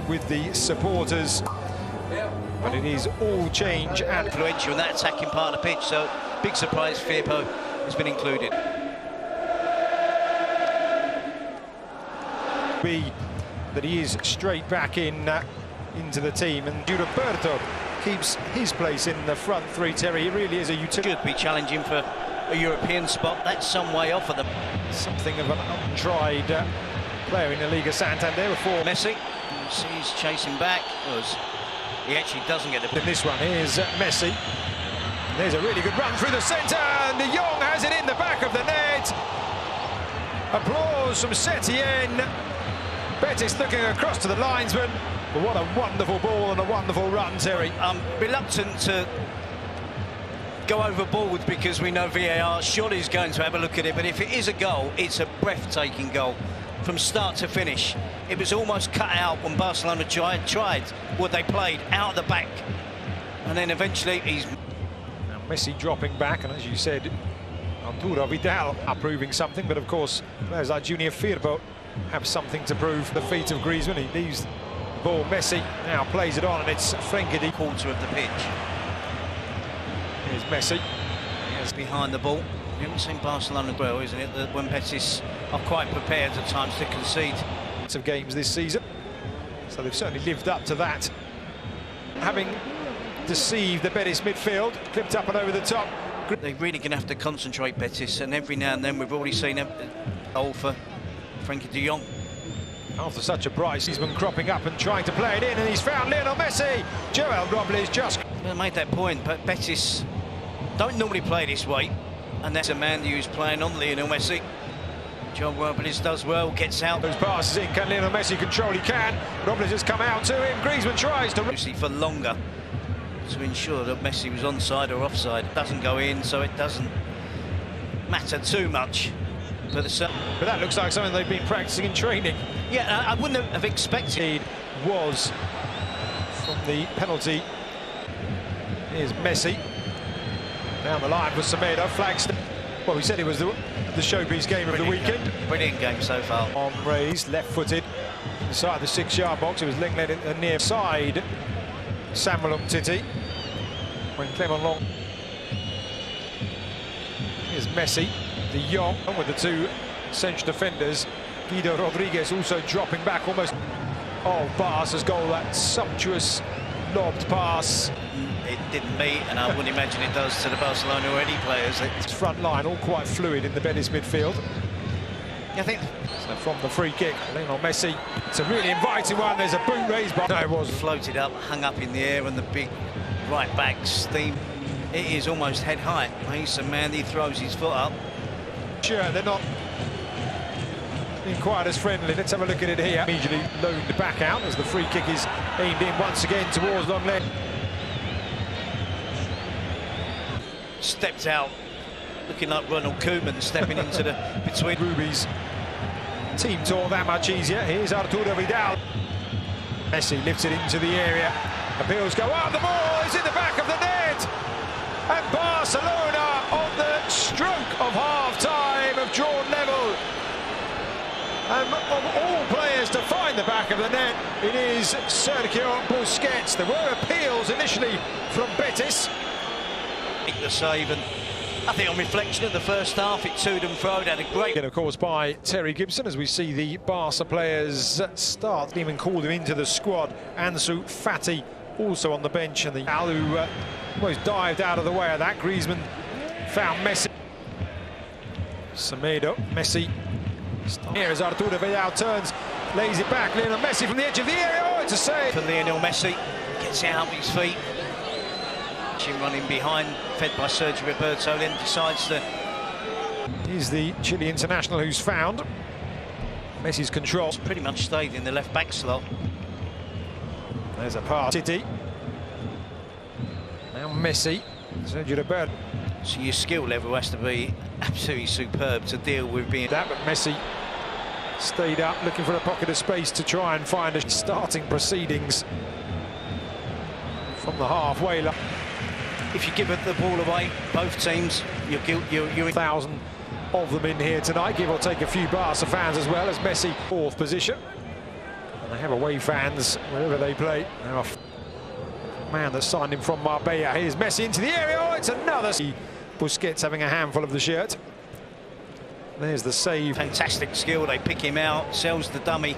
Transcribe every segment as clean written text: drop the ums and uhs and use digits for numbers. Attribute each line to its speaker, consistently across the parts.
Speaker 1: with the supporters. But it is all change and
Speaker 2: influential in that attacking part of the pitch, so big surprise Firpo has been included.
Speaker 1: That he is straight back into the team, and Roberto keeps his place in the front three. Terry, he really is a utility.
Speaker 2: Should be challenging for a European spot. That's some way off of them.
Speaker 1: Something of an untried player in the Liga Santander before.
Speaker 2: Messi, he's chasing back. He actually doesn't get the...
Speaker 1: In this one, here's Messi. There's a really good run through the centre, and De Jong has it in the back of the net. Applause from Setien. Betis looking across to the linesman. But what a wonderful ball and a wonderful run, Terry.
Speaker 2: I'm reluctant to go overboard because we know VAR surely is going to have a look at it, but if it is a goal, it's a breathtaking goal from start to finish. It was almost cut out when Barcelona tried what they played out of the back, and then eventually he's...
Speaker 1: Now Messi dropping back, and as you said, Arturo Vidal are proving something, but of course players like Junior Firpo have something to prove. The feet of Griezmann, he leaves the ball. Messi now plays it on, and it's Frenkie de...
Speaker 2: quarter of the pitch.
Speaker 1: Here's Messi.
Speaker 2: He's behind the ball. You haven't seen Barcelona well, isn't it? That when Betis are quite prepared at times to concede.
Speaker 1: Of games this season, so they've certainly lived up to that. Having deceived the Betis midfield, clipped up and over the top.
Speaker 2: They're really going to have to concentrate, Betis, and every now and then we've already seen a goal for Frenkie de Jong.
Speaker 1: After such a price, he's been cropping up and trying to play it in, and he's found Lionel Messi. Joel Robles just...
Speaker 2: I made that point, but Betis don't normally play this way, and that's a man who's playing on Lionel Messi. John Robles does well, gets out.
Speaker 1: Those passes in, can Lionel Messi control? He can. Robles has come out to him. Griezmann tries to...
Speaker 2: For longer to ensure that Messi was onside or offside. It doesn't go in, so it doesn't matter too much. But
Speaker 1: that looks like something they've been practicing in training.
Speaker 2: Yeah, I wouldn't have expected.
Speaker 1: Was from the penalty. Here's Messi. Down the line for Semedo, flags. Well, we said it was the showpiece game of the weekend.
Speaker 2: Brilliant game so far.
Speaker 1: On raised, left-footed, inside the 6-yard box. It was led in the near side. Samuel Umtiti. When Clement Long. Here's Messi. De Jong with the two central defenders. Guido Rodriguez also dropping back almost. Oh, Barca's goal, that sumptuous lobbed pass.
Speaker 2: It didn't meet, and I wouldn't imagine it does to the Barcelona or any players.
Speaker 1: It's front line, all quite fluid in the Betis midfield.
Speaker 2: I think
Speaker 1: so. From the free kick, Lionel Messi. It's a really inviting one. There's a boot raised by... No, it wasn't.
Speaker 2: Floated up, hung up in the air, and the big right back steam. It is almost head high. He's Mandy throws his foot up.
Speaker 1: Sure, they're not being quite as friendly. Let's have a look at it here. Immediately loaned back out as the free kick is aimed in once again towards Lenglet.
Speaker 2: Stepped out, looking like Ronald Koeman stepping into the between.
Speaker 1: Ruby's team tour that much easier. Here's Arturo Vidal. Messi lifts it into the area. Appeals go out. The ball is in the back of the net. And Barcelona on the stroke of half-time have drawn level. And of all players to find the back of the net, it is Sergio Busquets. There were appeals initially from Betis.
Speaker 2: The save, and I think on reflection of the first half, it toed and froed, had a great...
Speaker 1: And of course by Terry Gibson, as we see the Barca players start, even called him into the squad. Ansu Fati also on the bench, and the Al who almost dived out of the way of that. Griezmann found Messi. Semedo, Messi. Here as Arturo Vidal turns, lays it back. Lionel Messi from the edge of the area. Oh, it's a save.
Speaker 2: For Lionel Messi, gets out with his feet. Running behind, fed by Sergio Roberto, then decides to...
Speaker 1: He's the Chile international who's found. Messi's control.
Speaker 2: It's pretty much stayed in the left-back slot.
Speaker 1: There's a pass. City. Now Messi. Sergio Roberto.
Speaker 2: So your skill level has to be absolutely superb to deal with being...
Speaker 1: That, but Messi stayed up, looking for a pocket of space to try and find a starting proceedings from the halfway line.
Speaker 2: If you give the ball away, both teams, you're
Speaker 1: 1,000 of them in here tonight, give or take a few Barca fans as well, as Messi fourth position. And they have away fans wherever they play. Now a man that signed him from Marbella. Here's Messi into the area. Oh, it's another. Busquets having a handful of the shirt. There's the save.
Speaker 2: Fantastic skill. They pick him out, sells the dummy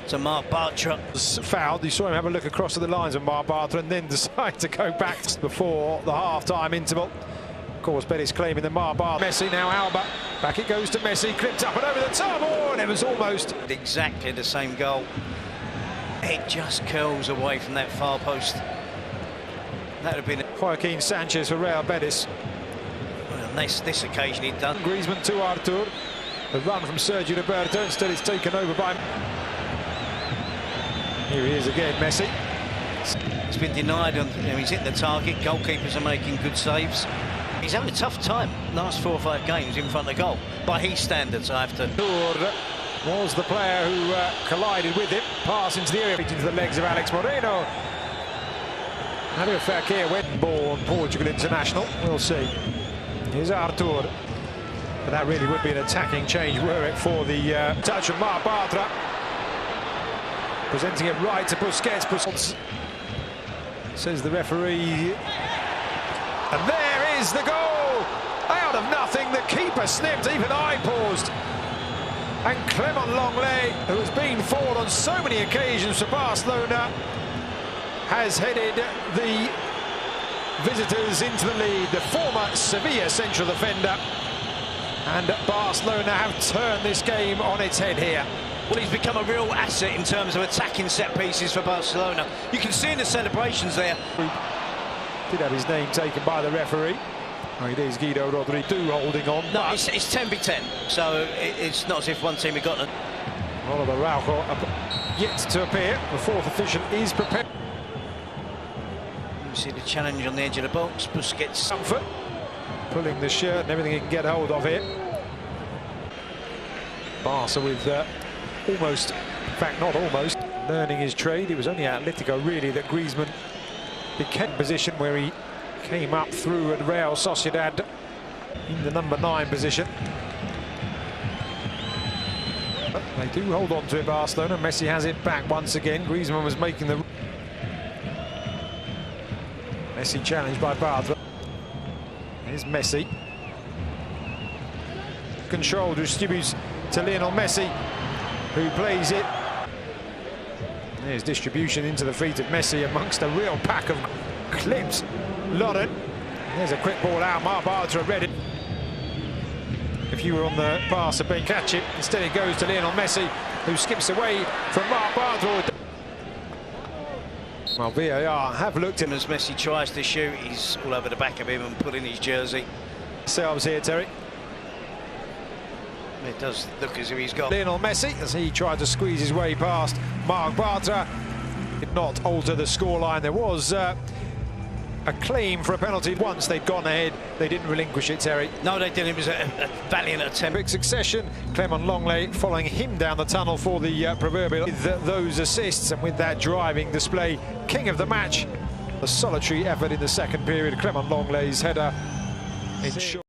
Speaker 2: to Marc Bartra.
Speaker 1: Fouled. You saw him have a look across to the lines of Marc Bartra and then decide to go back before the half-time interval. Of course, Betis claiming the Marc Bartra. Messi now Alba. Back it goes to Messi. Clipped up and over the top. Oh, and it was almost
Speaker 2: exactly the same goal. It just curls away from that far post. That would have been
Speaker 1: Joaquin Sanchez for Real Betis.
Speaker 2: Well, this occasion he'd done.
Speaker 1: Griezmann to Artur. The run from Sergio Roberto. Instead, it's taken over by. Here he is again, Messi.
Speaker 2: It's been denied. He's hit the target. Goalkeepers are making good saves. He's having a tough time last 4 or 5 games in front of the goal. By his standards, I have to.
Speaker 1: Was the player who collided with him. Pass into the area, into the legs of Alex Moreno. Having a Fekir went ball on Portugal international. We'll see. Here's Artur. But that really would be an attacking change were it for the touch of Marc Bartra. Presenting it right to Busquets. Busquets says the referee. And there is the goal! Out of nothing, the keeper snipped, even I paused. And Clement Lenglet, who has been forward on so many occasions for Barcelona, has headed the visitors into the lead. The former Sevilla central defender. And Barcelona have turned this game on its head here.
Speaker 2: Well, he's become a real asset in terms of attacking set pieces for Barcelona. You can see in the celebrations there.
Speaker 1: Did have his name taken by the referee. Oh, it is Guido Rodrigo holding on.
Speaker 2: No, it's 10v10, so it's not as if one team had got a...
Speaker 1: Oliver Raucho yet to appear. The fourth official is prepared.
Speaker 2: You see the challenge on the edge of the box. Busquets.
Speaker 1: Comfort, pulling the shirt and everything he can get hold of here. Barca with almost, in fact not almost, learning his trade. It was only at Atletico really that Griezmann became position where he came up through at Real Sociedad in the number 9 position. But they do hold on to it, Barcelona. Messi has it back once again. Griezmann was making the... Messi challenged by Bartra. Here's Messi. Control distributes to Lionel Messi, who plays it. There's distribution into the feet of Messi amongst a real pack of clips. Lauren. There's a quick ball out. Marc Bartra read it. If you were on the Barca bench, catch it. Instead it goes to Lionel Messi, who skips away from Marc Bartra. Well, VAR have looked at
Speaker 2: as Messi tries to shoot. He's all over the back of him and put in his jersey.
Speaker 1: Selves here, Terry.
Speaker 2: It does look as if he's got
Speaker 1: Lionel Messi as he tried to squeeze his way past Marc Bartra. Did not alter the scoreline. There was a claim for a penalty. Once they'd gone ahead, they didn't relinquish it, Terry.
Speaker 2: No, they didn't. It was a valiant attempt.
Speaker 1: Big succession. Clement Lenglet following him down the tunnel for the proverbial with those assists and with that driving display. King of the match. A solitary effort in the second period. Clement Lenglet's header. It's short.